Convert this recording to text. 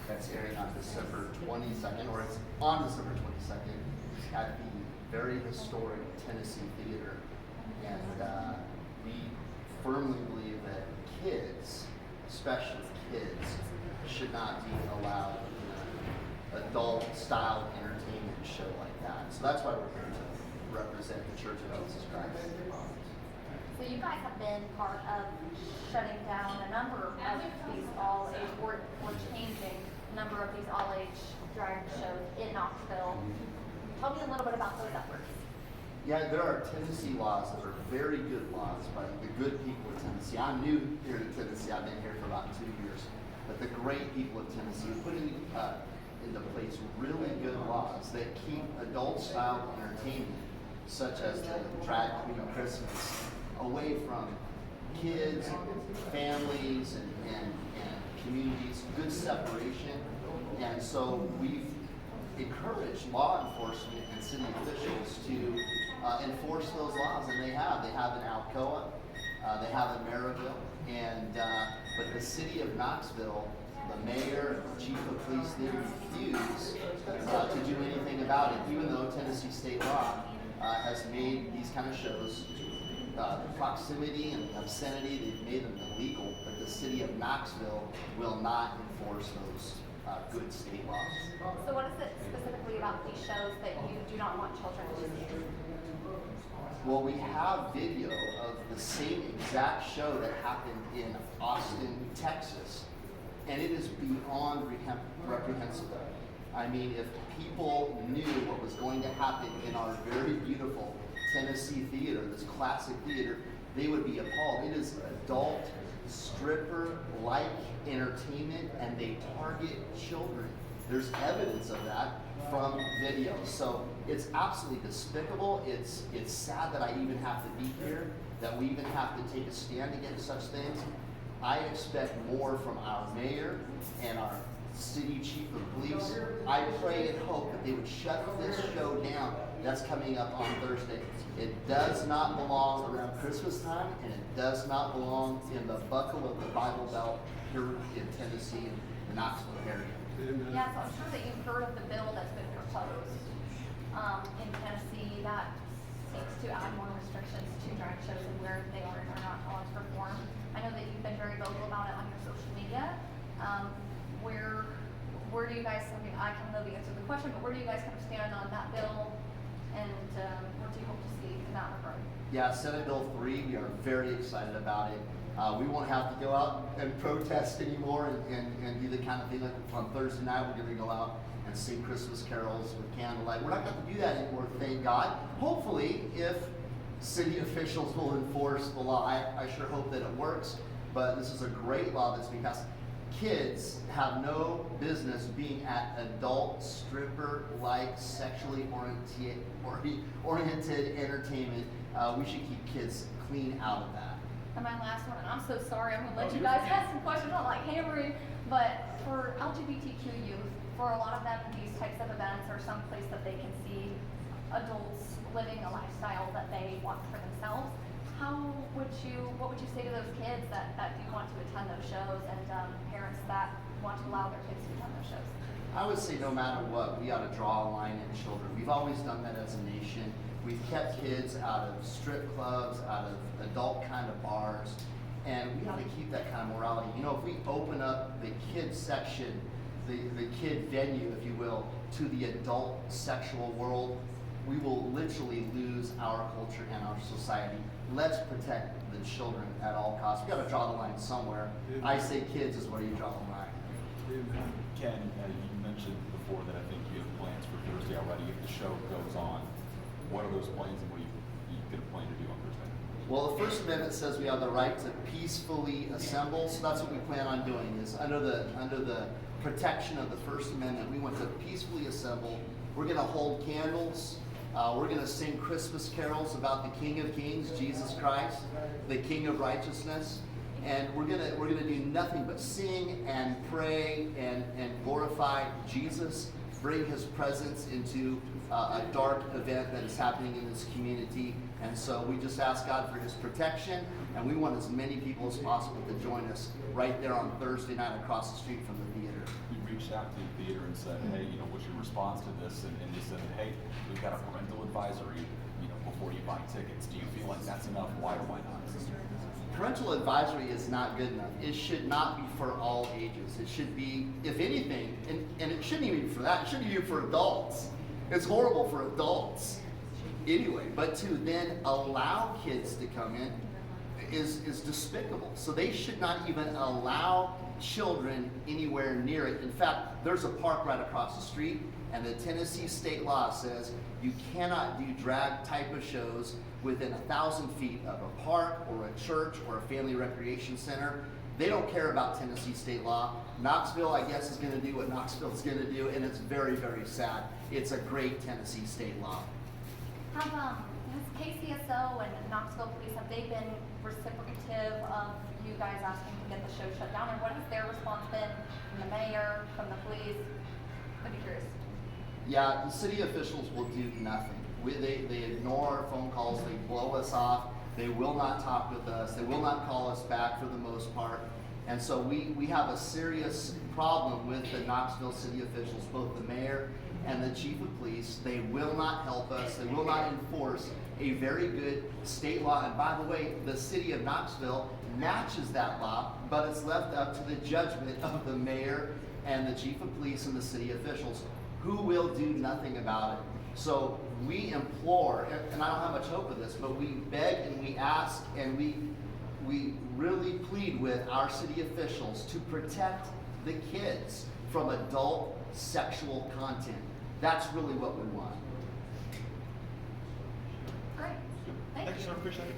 that's airing on December 22nd, or it's on December 22nd at the very historic Tennessee Theater. And we firmly believe that kids, especially kids, should not be allowed in an adult-style entertainment show like that. So that's why we're here to represent the Church of Jesus Christ. So you guys have been part of shutting down a number of these all-age, or changing a number of these all-age drag shows in Knoxville. Tell me a little bit about those efforts. Yeah, there are Tennessee laws that are very good laws by the good people of Tennessee. I'm new here to Tennessee. I've been here for about 2 years. But the great people of Tennessee are putting into place really good laws that keep adult-style entertainment, such as the drag queen Christmas, away from kids, families, and communities, good separation. And so we've encouraged law enforcement and city officials to enforce those laws, and they have. They have in Alcoa, they have in Maryville, and but the city of Knoxville, the mayor and the chief of police, they refuse to do anything about it, even though Tennessee state law has made these kind of shows proximity and obscenity, they've made them illegal, but the city of Knoxville will not enforce those good state laws. So what is it specifically about these shows that you do not want children to see? Well, we have video of the same exact show that happened in Austin, Texas, and it is beyond reprehensible. I mean, if people knew what was going to happen in our very beautiful Tennessee theater, this classic theater, they would be appalled. It is adult, stripper-like entertainment, and they target children. There's evidence of that from video. So it's absolutely despicable. It's sad that I even have to be here, that we even have to take a stand against such things. I expect more from our mayor and our city chief of police. I pray and hope that they would shut this show down. That's coming up on Thursday. It does not belong around Christmas time, and it does not belong in the buckle of the Bible Belt here in Tennessee and the Knoxville area. Yeah, so I'm sure that you've heard of the bill that's been proposed in Tennessee that seeks to add more restrictions to drag shows and where they are and are not allowed to perform. I know that you've been very vocal about it on your social media. Where do you guys, I mean, I kind of know the answer to the question, but where do you guys kind of stand on that bill, and what do you hope to see in that regard? Yeah, Senate Bill 3, we are very excited about it. We won't have to go out and protest anymore and do the kind of thing like on Thursday night we're going to go out and sing Christmas carols with candlelight. We're not going to do that anymore, thank God. Hopefully, if city officials will enforce the law, I sure hope that it works, but this is a great law that's being passed. Kids have no business being at adult, stripper-like, sexually oriented entertainment. We should keep kids clean out of that. And my last one, and I'm so sorry, I'm going to let you guys ask some questions, not like hammering, but for LGBTQ youth, for a lot of them, these types of events are some place that they can see adults living a lifestyle that they want for themselves. What would you say to those kids that do want to attend those shows, and parents that want to allow their kids to attend those shows? I would say no matter what, we ought to draw a line in children. We've always done that as a nation. We've kept kids out of strip clubs, out of adult kind of bars, and we ought to keep that kind of morality. You know, if we open up the kid section, the kid venue, if you will, to the adult sexual world, we will literally lose our culture and our society. Let's protect the children at all costs. We got to draw the line somewhere. I say kids is where you draw the line. Ken, you mentioned before that I think you have plans for Thursday already. If the show goes on, what are those plans and what are you going to plan to do on Thursday? Well, the First Amendment says we have the right to peacefully assemble, so that's what we plan on doing. Is under the protection of the First Amendment, we want to peacefully assemble. We're going to hold candles. We're going to sing Christmas carols about the King of Kings, Jesus Christ, the King of Righteousness, and we're going to do nothing but sing and pray and glorify Jesus, bring His presence into a dark event that is happening in this community, And so we just ask God for his protection, and we want as many people as possible to join us right there on Thursday night across the street from the theater. You reached out to the theater and said, hey, what's your response to this? And they said, hey, we've got a parental advisory, before you buy tickets. Do you feel like that's enough? Why or why not? Parental advisory is not good enough. It should not be for all ages. It should be, if anything, and it shouldn't even be for that, it shouldn't even be for adults. It's horrible for adults anyway, but to then allow kids to come in is despicable. So they should not even allow children anywhere near it. In fact, there's a park right across the street, and the Tennessee state law says you cannot do drag type of shows within 1,000 feet of a park or a church or a family recreation center. They don't care about Tennessee state law. Knoxville, I guess, is going to do what Knoxville is going to do, and it's very, very sad. It's a great Tennessee state law. Has KCSO and Knoxville Police, have they been reciprocative of you guys asking to get the show shut down? Or what has their response been from the mayor, from the police? I'd be curious. Yeah, the city officials will do nothing. They ignore our phone calls, they blow us off, they will not talk with us, they will not call us back for the most part. And so we have a serious problem with the Knoxville city officials, both the mayor and the chief of police. They will not help us, they will not enforce a very good state law. And by the way, the city of Knoxville matches that law, but it's left up to the judgment of the mayor and the chief of police and the city officials, who will do nothing about it. So we implore, and I don't have much hope of this, but we beg and we ask and we really plead with our city officials to protect the kids from adult sexual content. That's really what we want. Great. Thank you. Thanks, sir. Appreciate it.